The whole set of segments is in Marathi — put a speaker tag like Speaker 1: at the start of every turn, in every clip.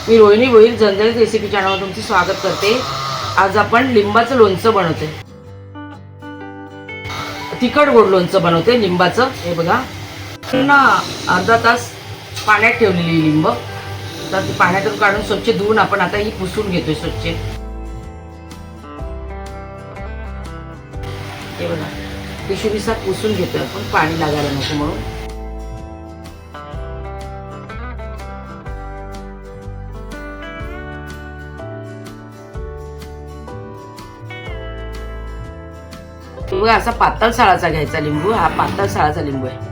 Speaker 1: मी रोहिणी भोईर झणझणीत रेसिपी चॅनलवर तुमचे स्वागत करते। आज आपण लिंबाचं लोणचं बनवते, तिखट गोड लोणचं बनवते लिंबाचं। हे बघा, पुन्हा अर्धा तास पाण्यात ठेवलेली लिंब, तर ती पाण्यातून काढून स्वच्छ धुवून आपण आता ही पुसून घेतोय स्वच्छ। हे बघा, टिश्यूनी पुसून घेतोय आपण, पाणी लागायला नको म्हणून। बघा, असा पातळ साळाचा घ्यायचा लिंबू, हा पातळ साळाचा लिंबू आहे।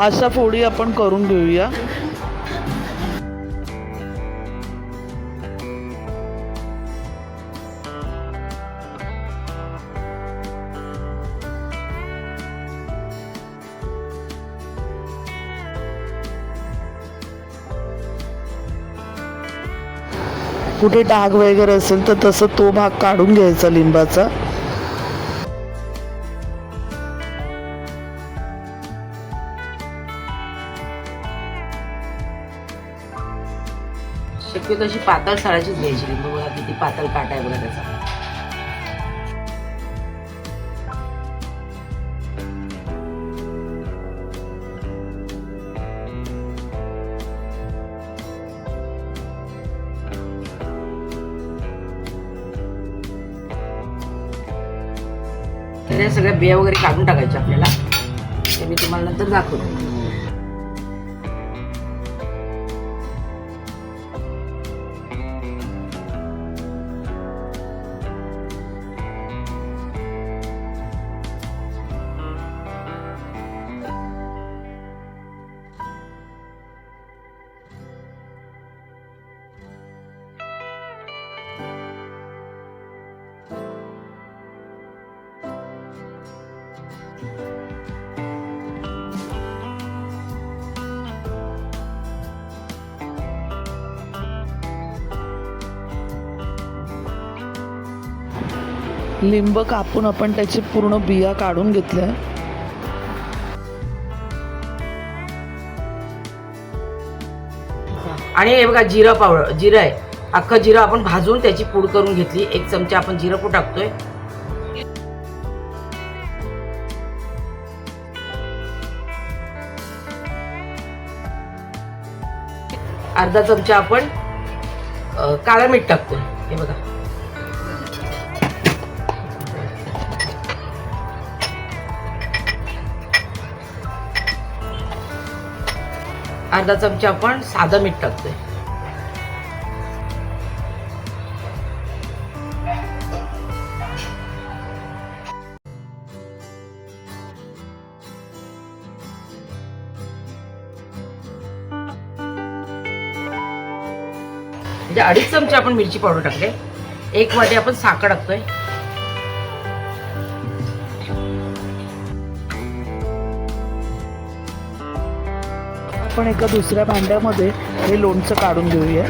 Speaker 2: अशा फोडी आपण करून घेऊया। कुठे डाग वगैरे असेल तर तसं तो भाग काढून घ्यायचा लिंबाचा।
Speaker 1: शक्यतो अशी पातळ साळाचीच घ्यायची लिंबू। बघा किती पातळ काटा आहे बघा त्याचा। त्याच्या सगळ्या बिया वगैरे काढून टाकायच्या आपल्याला, ते मी तुम्हाला नंतर दाखवतो।
Speaker 2: लिंब कापून आपण त्याची पूर्ण बिया काढून घेतल्या।
Speaker 1: आणि हे बघा, जिरा पावडर, जिरं आहे, अख्खं जिरं आपण भाजून त्याची पूड करून घेतली। 1 चमचा आपण जिरं पूड टाकतोय। अर्धा चमचा आपण काळं मीठ टाकतोय। हे बघा, अर्धा चमचा आपण साधं मीठ टाकतोय। म्हणजे 2.5 चमचे आपण मिरची पावडर टाकले। 1 वाटी आपण साखर टाकतोय।
Speaker 2: आपण एका दुसऱ्या भांड्यामध्ये हे लोणचं काढून घेऊया।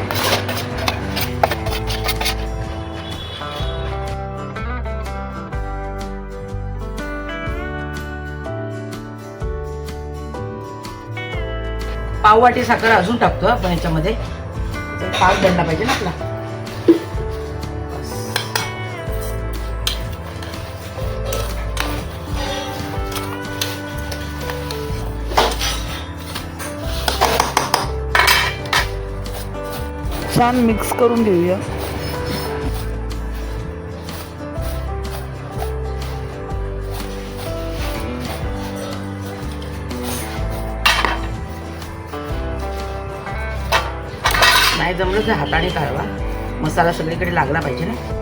Speaker 1: पाव वाटी साखर अजून टाकतो आपण याच्यामध्ये, पाक बनला पाहिजे ना आपला।
Speaker 2: छान मिक्स करून घेऊया।
Speaker 1: नाही जमलं तर हाताने काढवा, मसाला सगळीकडे लागला पाहिजे ना।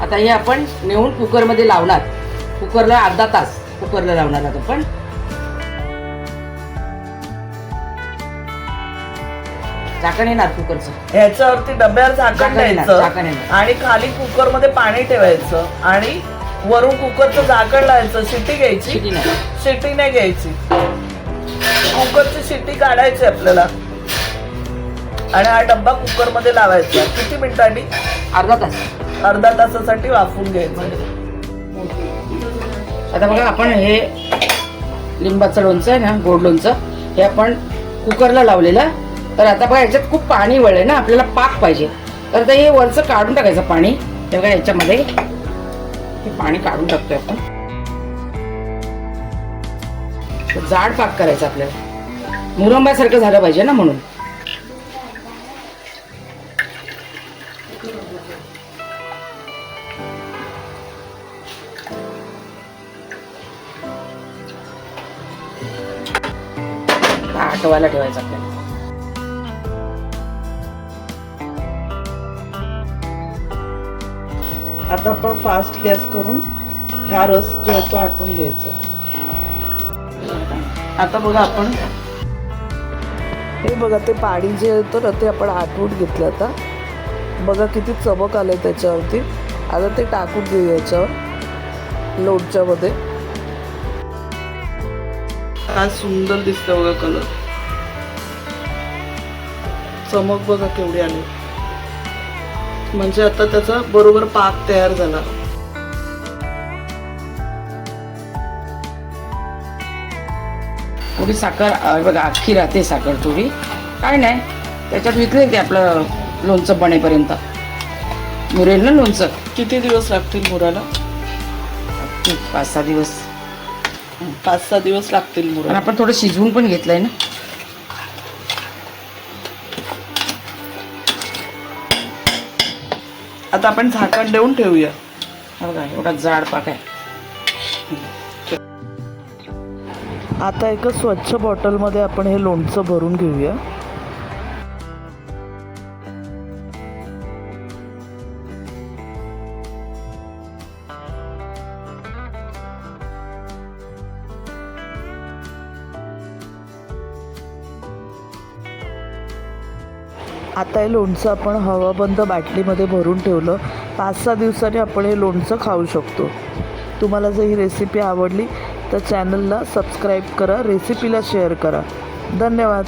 Speaker 1: आता हे आपण नेऊन कुकरमध्ये लावणार. कुकरला अर्धा तास कुकरला लावणार आता आपण. झाकण येणार कुकरचं.
Speaker 2: ह्याच्यावरती डब्यावर झाकण
Speaker 1: झाकण येणार,
Speaker 2: द्यायचं
Speaker 1: झाकण येणार.
Speaker 2: आणि खाली कुकर मध्ये पाणी ठेवायचं आणि वरून कुकरचं झाकण लावायचं. शिट्टी घ्यायची,
Speaker 1: शिटी नाही.
Speaker 2: शिट्टी नाही घ्यायची, कुकरची शिट्टी काढायची आपल्याला आणि हा डब्बा कुकर मध्ये लावायचा. किती मिनिटांनी?
Speaker 1: अर्धा तास.
Speaker 2: अर्धा तासासाठी वाफवून घ्यायचं.
Speaker 1: आता बघा आपण हे लिंबाचं लोणचं आहे ना, गोड लोणचं, हे आपण कुकरला लावलेलं. तर आता बघा याच्यात खूप पाणी वळलंय ना, आपल्याला पाक पाहिजे. तर आता हे वरचं काढून टाकायचं पाणी. हे बघा याच्यामध्ये हे पाणी काढून टाकतोय आपण. जाड पाक करायचा आपल्याला, मुरंब्यासारखं झालं पाहिजे ना म्हणून. आटवायला ठेवायचं आपल्याला.
Speaker 2: आता आपण फास्ट गॅस करून हा रस जो आहे तो आटून घ्यायचा. आता बघा आपण हे बघा ते पाणी जे येतं ना ते आपण आटवून घेतलं. आता बघा किती चमक आलंय त्याच्यावरती. आता ते टाकून घेऊ याच्यावर लोणच्यामध्ये. हा सुंदर दिसतं बघा कलर, चमक बघा केवढी आली. म्हणजे आता त्याचा बरोबर पाक तयार झाला.
Speaker 1: थोडी साखर बघा अख्खी राहते साखर थोडी, काय नाही त्याच्यात विकले ते आपलं लोणचं बनेपर्यंत. मुरेल ना लोणचं.
Speaker 2: किती दिवस लागतील मुराला?
Speaker 1: 5-6 दिवस.
Speaker 2: 5-6 दिवस लागतील
Speaker 1: आणि
Speaker 2: मुरा.
Speaker 1: आपण थोडं शिजवून पण घेतलंय ना.
Speaker 2: आता आपण झाकण देऊन ठेवूया.
Speaker 1: बघा एवढा जाड पाक आहे.
Speaker 2: आता एका स्वच्छ बॉटलमध्ये आपण हे लोणचं भरून घेऊया. आता हे लोणचं आपण हवाबंद बाटलीमध्ये भरून ठेवलं. 5-6 दिवसांनी आपण हे लोणचं खाऊ शकतो. तुम्हाला जर ही रेसिपी आवडली तर चॅनलला सबस्क्राईब करा, रेसिपीला शेअर करा. धन्यवाद.